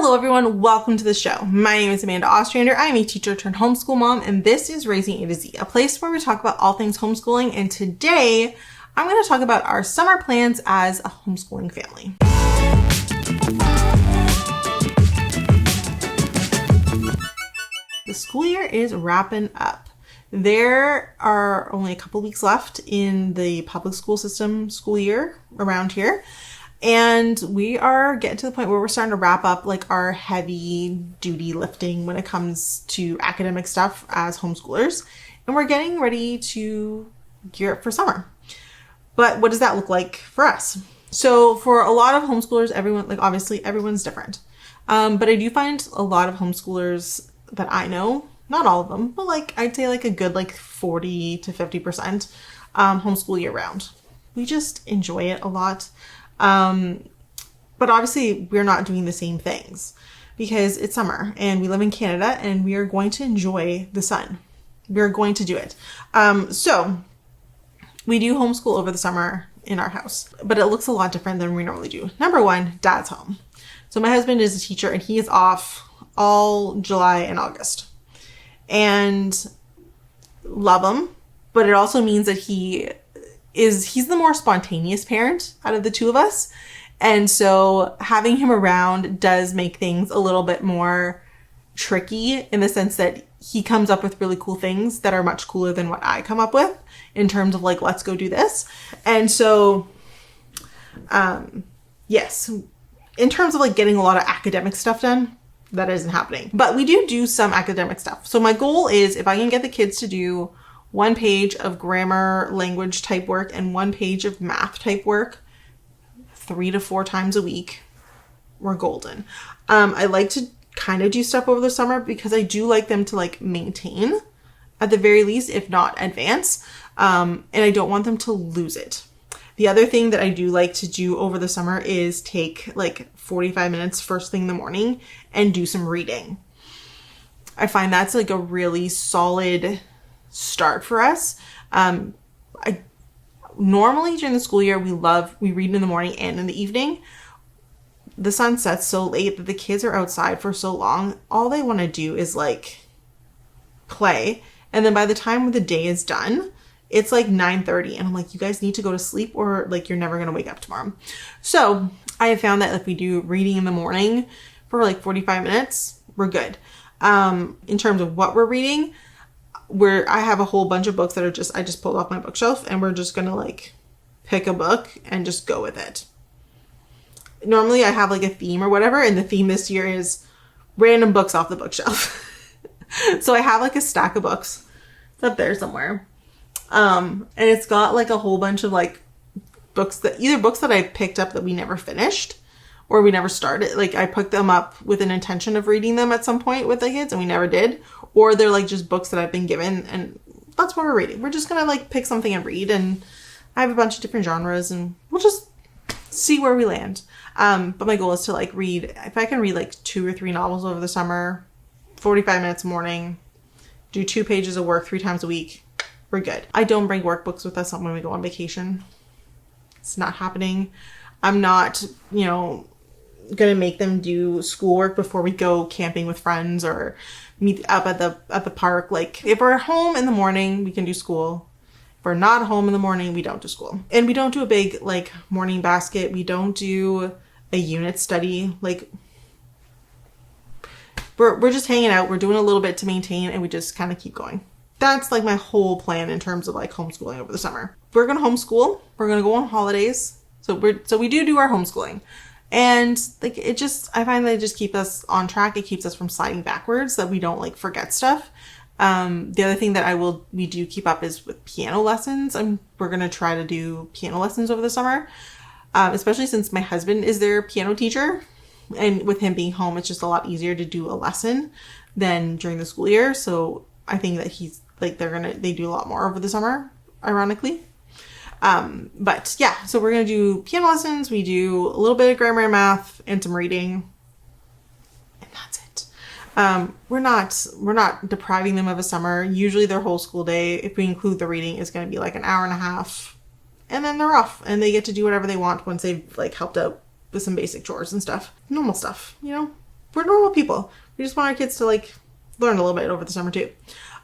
Hello everyone, welcome to the show. My name is Amanda Ostrander. I am a teacher turned homeschool mom, and this is Raising A to Z, a place where we talk about all things homeschooling. And today I'm going to talk about our summer plans as a homeschooling family. The school year is wrapping up. There are only a couple weeks left in the public school system school year around here. And we are getting to the point where we're starting to wrap up like our heavy duty lifting when it comes to academic stuff as homeschoolers. And we're getting ready to gear up for summer. But what does that look like for us? So for a lot of homeschoolers, everyone, like obviously everyone's different. But I do find a lot of homeschoolers that I know, not all of them, but like I'd say like a good like 40 to 50% homeschool year round. We just enjoy it a lot. But obviously we're not doing the same things because it's summer and we live in Canada and we are going to enjoy the sun. We're going to do it. So we do homeschool over the summer in our house, but it looks a lot different than we normally do. Number one, dad's home. So my husband is a teacher and he is off all July and August, and love him. But it also means that he's the more spontaneous parent out of the two of us. And so having him around does make things a little bit more tricky in the sense that he comes up with really cool things that are much cooler than what I come up with in terms of like, let's go do this. And so, yes, in terms of like getting a lot of academic stuff done, that isn't happening. But we do some academic stuff. So my goal is if I can get the kids to do 1 page of grammar, language type work, and 1 page of math type work 3 to 4 times a week, we're golden. I like to kind of do stuff over the summer because I do like them to like maintain at the very least, if not advance. And I don't want them to lose it. The other thing that I do like to do over the summer is take like 45 minutes first thing in the morning and do some reading. I find that's like a really solid start for us. Normally during the school year, we read in the morning and in the evening. The sun sets so late that the kids are outside for so long. All they want to do is like play. And then by the time the day is done, it's like 9:30 and I'm like, you guys need to go to sleep or like you're never going to wake up tomorrow. So I have found that if we do reading in the morning for like 45 minutes, we're good. In terms of what we're reading, I have a whole bunch of books that I just pulled off my bookshelf and we're just gonna like pick a book and just go with it. Normally I have like a theme or whatever, and the theme this year is random books off the bookshelf. So I have like a stack of books. It's up there somewhere. And it's got like a whole bunch of like books that I picked up that we never finished or we never started. Like I picked them up with an intention of reading them at some point with the kids and we never did. Or they're like just books that I've been given and that's what we're reading. We're just going to like pick something and read, and I have a bunch of different genres and we'll just see where we land. But my goal is to like read, if I can read like 2 or 3 novels over the summer, 45 minutes a morning, do 2 pages of work 3 times a week, we're good. I don't bring workbooks with us when we go on vacation. It's not happening. I'm not, gonna make them do schoolwork before we go camping with friends or meet up at the park. Like if we're home in the morning, we can do school. If we're not home in the morning, we don't do school. And we don't do a big like morning basket. We don't do a unit study. Like we're just hanging out. We're doing a little bit to maintain and we just kind of keep going. That's like my whole plan in terms of like homeschooling over the summer. We're going to homeschool. We're going to go on holidays. So we do our homeschooling. And like I find that it just keeps us on track. It keeps us from sliding backwards, that we don't like forget stuff. The other thing that we do keep up is with piano lessons. We're going to try to do piano lessons over the summer, especially since my husband is their piano teacher. And with him being home, it's just a lot easier to do a lesson than during the school year. So I think that he's like, they do a lot more over the summer, ironically. But yeah, so we're going to do piano lessons. We do a little bit of grammar and math and some reading, and that's it. We're not depriving them of a summer. Usually their whole school day, if we include the reading, is going to be like an hour and a half, and then they're off and they get to do whatever they want once they've like helped out with some basic chores and stuff, normal stuff, we're normal people. We just want our kids to like learn a little bit over the summer too.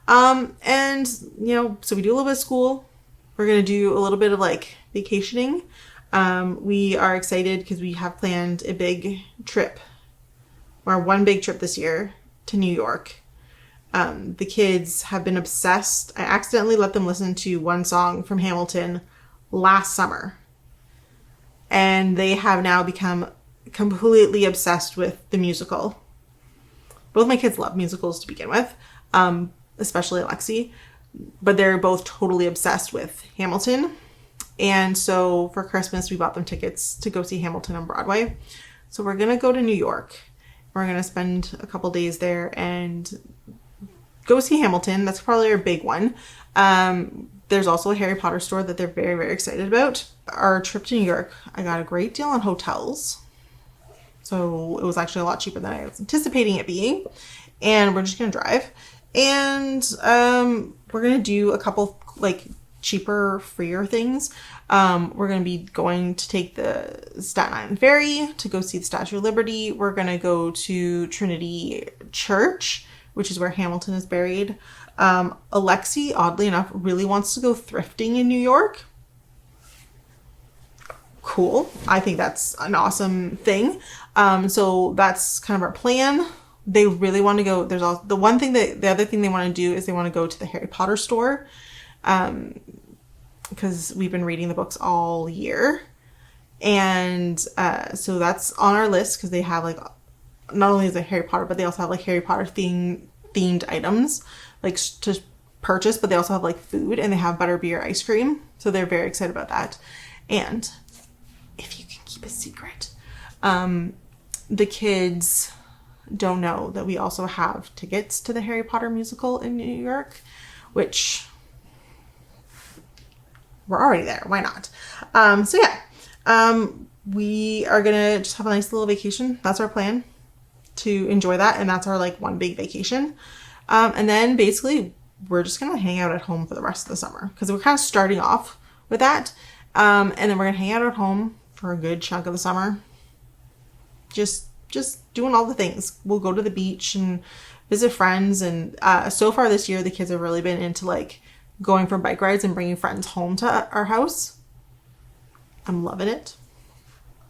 And you know, so we do a little bit of school. We're going to do a little bit of like vacationing. We are excited because we have planned a big trip, or one big trip this year to New York. The kids have been obsessed. I accidentally let them listen to one song from Hamilton last summer, and they have now become completely obsessed with the musical. Both my kids love musicals to begin with, especially Alexi, but they're both totally obsessed with Hamilton. And so for Christmas, we bought them tickets to go see Hamilton on Broadway. So we're going to go to New York. We're going to spend a couple days there and go see Hamilton. That's probably our big one. There's also a Harry Potter store that they're very, very excited about. Our trip to New York, I got a great deal on hotels. So it was actually a lot cheaper than I was anticipating it being. And we're just going to drive. And we're going to do a couple like cheaper, freer things. We're going to be going to take the Staten Island Ferry to go see the Statue of Liberty. We're going to go to Trinity Church, which is where Hamilton is buried. Alexi, oddly enough, really wants to go thrifting in New York. Cool. I think that's an awesome thing. So that's kind of our plan. They really want to go. There's also the other thing they want to do is they want to go to the Harry Potter store. Because we've been reading the books all year. And so that's on our list because they have like, not only is it Harry Potter, but they also have like Harry Potter themed items like to purchase, but they also have like food, and they have butterbeer ice cream. So they're very excited about that. And if you can keep a secret, the kids don't know that we also have tickets to the Harry Potter musical in New York, which we're already there. Why not? So yeah, we are going to just have a nice little vacation. That's our plan, to enjoy that. And that's our like one big vacation. And then basically we're just going to hang out at home for the rest of the summer because we're kind of starting off with that. And then we're going to hang out at home for a good chunk of the summer. Just doing all the things. We'll go to the beach and visit friends. And so far this year, the kids have really been into like going for bike rides and bringing friends home to our house. I'm loving it.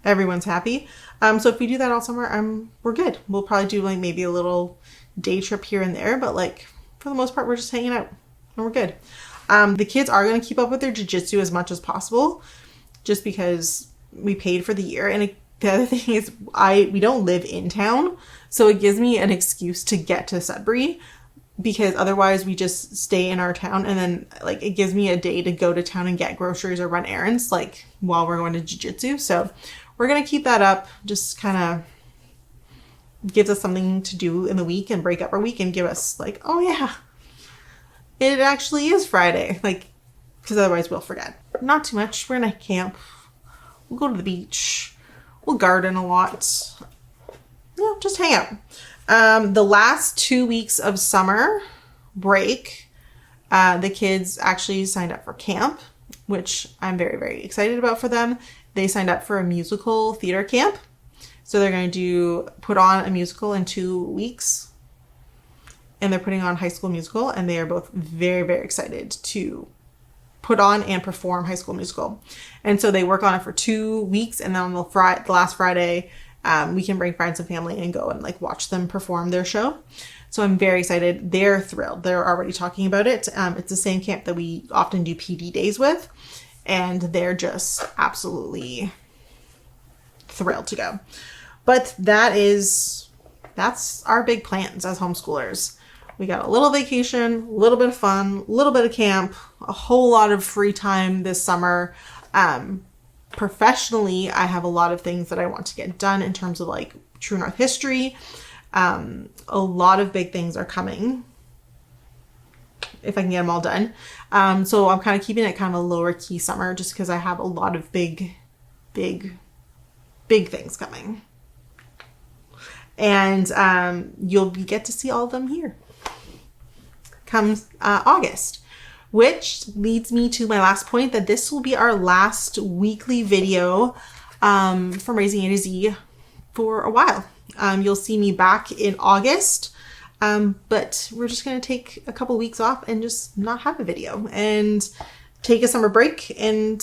Everyone's happy. So if we do that all summer, we're good. We'll probably do like maybe a little day trip here and there, but like for the most part, we're just hanging out and we're good. The kids are going to keep up with their jiu-jitsu as much as possible just because we paid for the year. And the other thing is we don't live in town, so it gives me an excuse to get to Sudbury, because otherwise we just stay in our town, and then like it gives me a day to go to town and get groceries or run errands like while we're going to jiu-jitsu. So we're going to keep that up. Just kind of gives us something to do in the week and break up our week and give us like, oh yeah, it actually is Friday. Like, because otherwise we'll forget. Not too much. We're going to camp. We'll go to the beach. We'll garden a lot. Yeah, just hang out. The last 2 weeks of summer break, the kids actually signed up for camp, which I'm very, very excited about for them. They signed up for a musical theater camp. So they're going to put on a musical in 2 weeks. And they're putting on High School Musical. And they are both very, very excited to put on and perform High School Musical. And so they work on it for 2 weeks. And then on the last Friday, we can bring friends and family and go and like watch them perform their show. So I'm very excited. They're thrilled. They're already talking about it. It's the same camp that we often do PD days with. And they're just absolutely thrilled to go. But that's our big plans as homeschoolers. We got a little vacation, a little bit of fun, a little bit of camp, a whole lot of free time this summer. Professionally, I have a lot of things that I want to get done in terms of like True North history. A lot of big things are coming if I can get them all done. So I'm kind of keeping it kind of a lower key summer just because I have a lot of big things coming. And you'll get to see all of them here comes August, which leads me to my last point, that this will be our last weekly video from Raising A to Z for a while. You'll see me back in August. But we're just going to take a couple weeks off and just not have a video and take a summer break and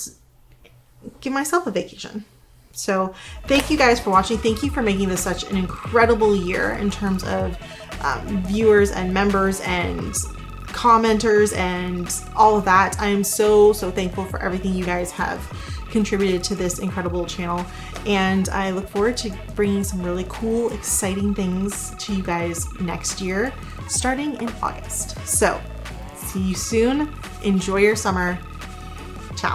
give myself a vacation. So thank you guys for watching. Thank you for making this such an incredible year in terms of viewers and members and commenters and all of that. I am so thankful for everything you guys have contributed to this incredible channel, and I look forward to bringing some really cool, exciting things to you guys next year, starting in August. So see you soon. Enjoy your summer. Ciao.